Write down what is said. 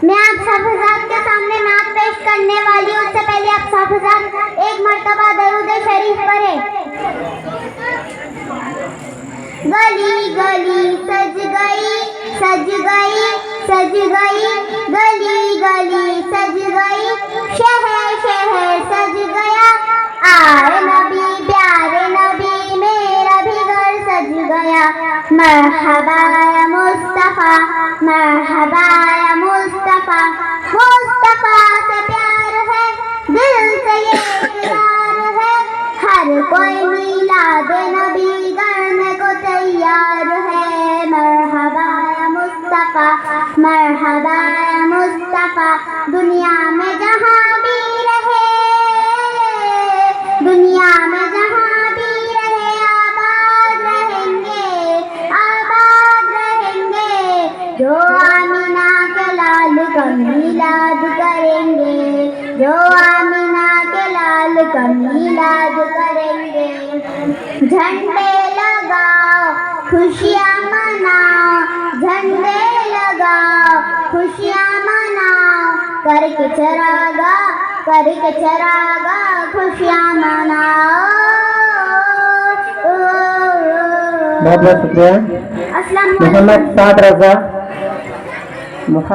میں آپ سب حضرات کے سامنے نعت پیش کرنے والی ہوں، اس سے پہلے آپ سب حضرات ایک مرتبہ درود شریف پڑھیں۔ گلی گلی سج گئی سج گئی سج گئی، گلی گلی سج گئی، شہر شہر سج گیا، آئے نبی پیارے نبی میرا بھی گھر سج گیا، مرحبا یا مصطفیٰ مرحبا یا مصطفیٰ، مصطفیٰ سے پیار ہے دل سے یہ اقرار ہے، ہر کوئی میلاد نبی کرنے کو تیار ہے، مرحبا یا مصطفیٰ مرحبا یا مصطفیٰ، دنیا میں جہاں بھی رہے دنیا میں جہاں بھی رہے آباد رہیں گے، جو آمینہ کے لال کا میلاد کریں گے، جو آمینہ کے لال کا میلاد کریں گے، جھنڈے لگاؤ خوشیاں مناؤ، جھنڈے لگاؤ خوشیاں مناؤ، کر کے چراغا خوشیاں مناؤ۔ بہت بہت شکریہ السلام علیکم۔ محمد سعد رضا محمد